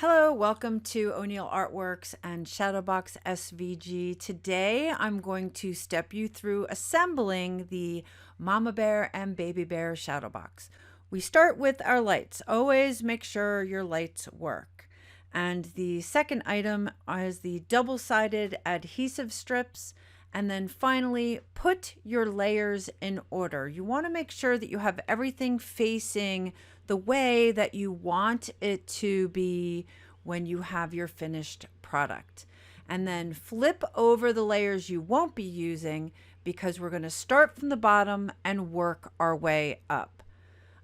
Hello, welcome to O'Neill Artworks and Shadowbox SVG. Today I'm going to step you through assembling the Mama Bear and Baby Bear Shadowbox. We start with our lights. Always make sure your lights work. And the second item is the double-sided adhesive strips. And then finally, put your layers in order. You want to make sure that you have everything facing the way that you want it to be when you have your finished product. And then flip over the layers you won't be using, because we're going to start from the bottom and work our way up.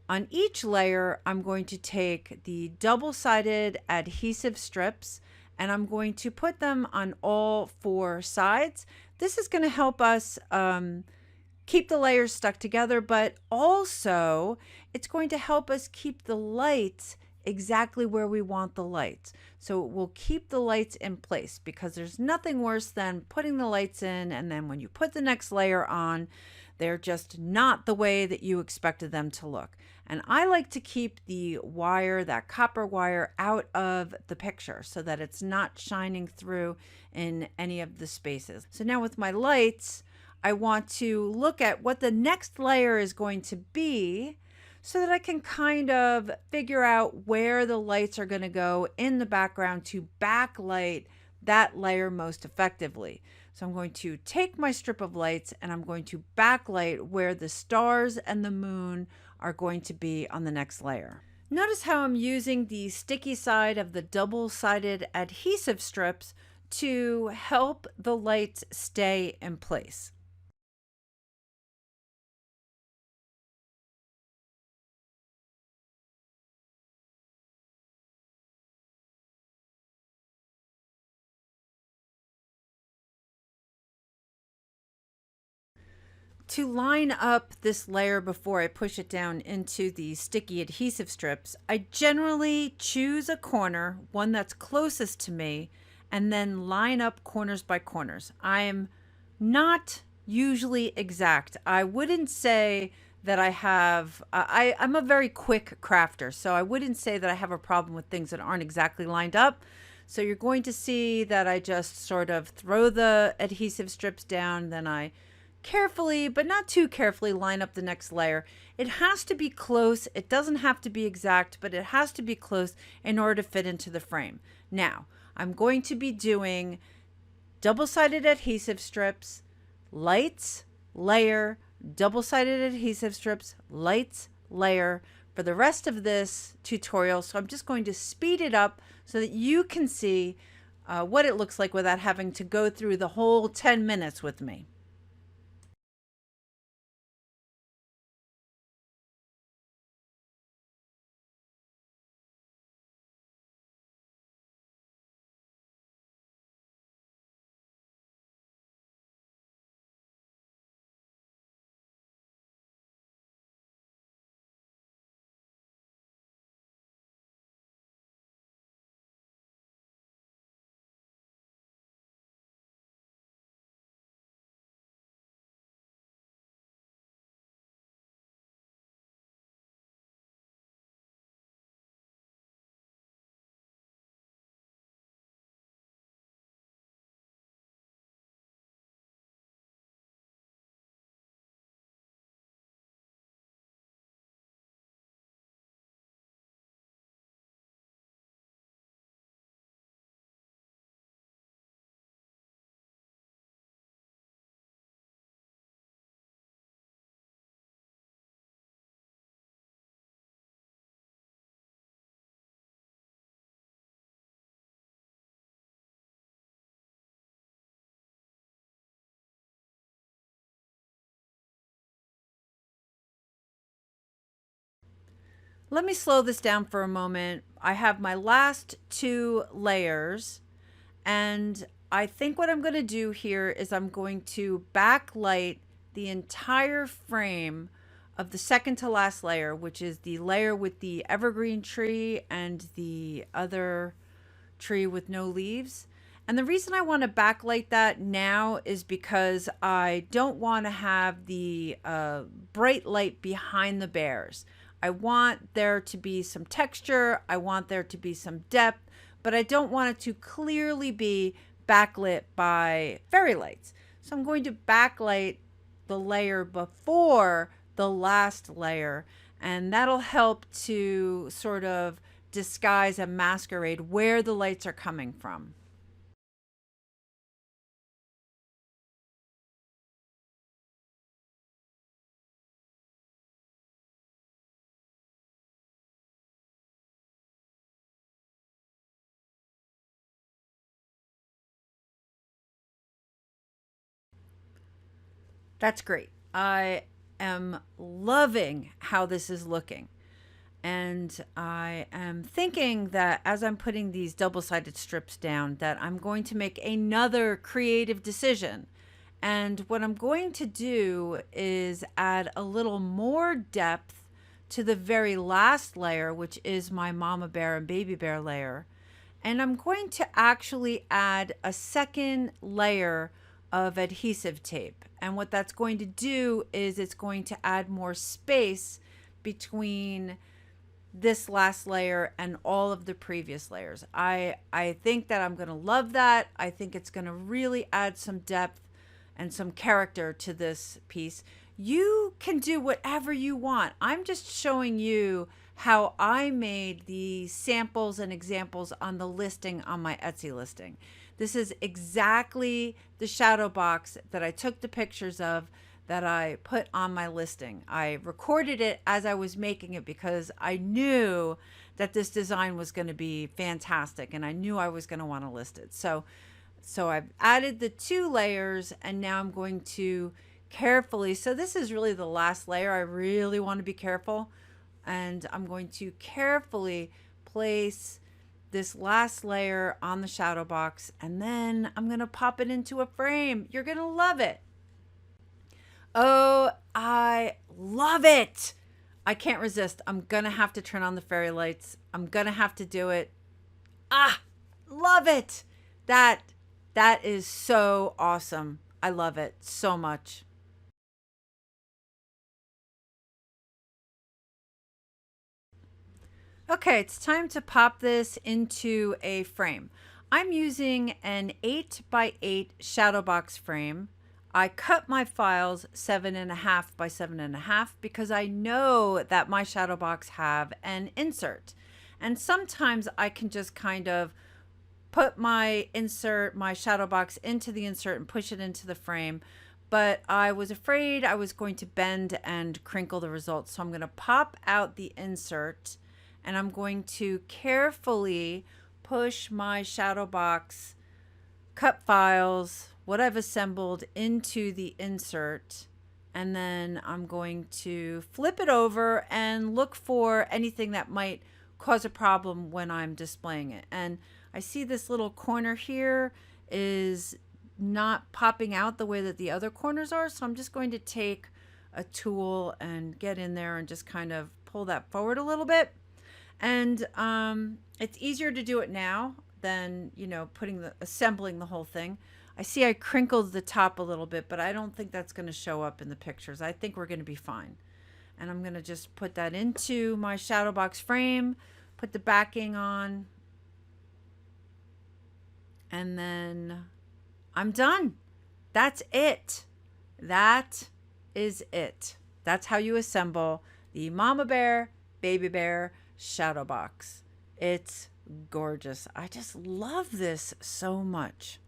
On each layer, I'm going to take the double-sided adhesive strips and I'm going to put them on all four sides. This is going to help us keep the layers stuck together, but also it's going to help us keep the lights exactly where we want the lights. So it will keep the lights in place, because there's nothing worse than putting the lights in and then when you put the next layer on, they're just not the way that you expected them to look. And I like to keep the wire, that copper wire, out of the picture so that it's not shining through in any of the spaces. So now with my lights, I want to look at what the next layer is going to be so that I can kind of figure out where the lights are going to go in the background to backlight that layer most effectively. So I'm going to take my strip of lights and I'm going to backlight where the stars and the moon are going to be on the next layer. Notice how I'm using the sticky side of the double-sided adhesive strips to help the lights stay in place. To line up this layer before I push it down into the sticky adhesive strips, I generally choose a corner, one that's closest to me, and then line up corners by corners. I'm not usually exact. I wouldn't say that I have, I'm a very quick crafter, so I wouldn't say that I have a problem with things that aren't exactly lined up. So you're going to see that I just sort of throw the adhesive strips down, then I carefully, but not too carefully, line up the next layer. It has to be close. It doesn't have to be exact, but it has to be close in order to fit into the frame. Now, I'm going to be doing double-sided adhesive strips, lights, layer, double-sided adhesive strips, lights, layer for the rest of this tutorial. So I'm just going to speed it up so that you can see what it looks like without having to go through the whole 10 minutes with me. Let me slow this down for a moment. I have my last two layers, and I think what I'm going to do here is I'm going to backlight the entire frame of the second to last layer, which is the layer with the evergreen tree and the other tree with no leaves. And the reason I want to backlight that now is because I don't want to have the bright light behind the bears. I want there to be some texture. I want there to be some depth, but I don't want it to clearly be backlit by fairy lights. So I'm going to backlight the layer before the last layer, and that'll help to sort of disguise and masquerade where the lights are coming from. That's great. I am loving how this is looking. And I am thinking that as I'm putting these double-sided strips down, that I'm going to make another creative decision. And what I'm going to do is add a little more depth to the very last layer, which is my mama bear and baby bear layer. And I'm going to actually add a second layer of adhesive tape. And what that's going to do is it's going to add more space between this last layer and all of the previous layers. I think that I'm going to love that. I think it's going to really add some depth and some character to this piece. You can do whatever you want. I'm just showing you how I made the samples and examples on the listing on my Etsy listing. This is exactly the shadow box that I took the pictures of, that I put on my listing. I recorded it as I was making it because I knew that this design was going to be fantastic and I knew I was going to want to list it. So I've added the 2 layers, and now I'm going to carefully, so this is really the last layer. I really want to be careful, and I'm going to carefully place this last layer on the shadow box, and then I'm going to pop it into a frame. You're going to love it. Oh, I love it. I can't resist. I'm going to have to turn on the fairy lights. I'm going to have to do it. Ah, love it. That is so awesome. I love it so much. Okay, it's time to pop this into a frame. I'm using an 8x8 Shadowbox frame. I cut my files 7.5 by 7.5 because I know that my Shadowbox have an insert. And sometimes I can just kind of put my Shadowbox into the insert and push it into the frame. But I was afraid I was going to bend and crinkle the results. So I'm going to pop out the insert, and I'm going to carefully push my Shadowbox cut files, what I've assembled, into the insert. And then I'm going to flip it over and look for anything that might cause a problem when I'm displaying it. And I see this little corner here is not popping out the way that the other corners are. So I'm just going to take a tool and get in there and just kind of pull that forward a little bit. And it's easier to do it now than, assembling the whole thing. I see I crinkled the top a little bit, but I don't think that's going to show up in the pictures. I think we're going to be fine. And I'm going to just put that into my Shadowbox frame, put the backing on, and then I'm done. That's it. That is it. That's how you assemble the Mama Bear, Baby Bear Shadowbox. It's gorgeous. I just love this so much.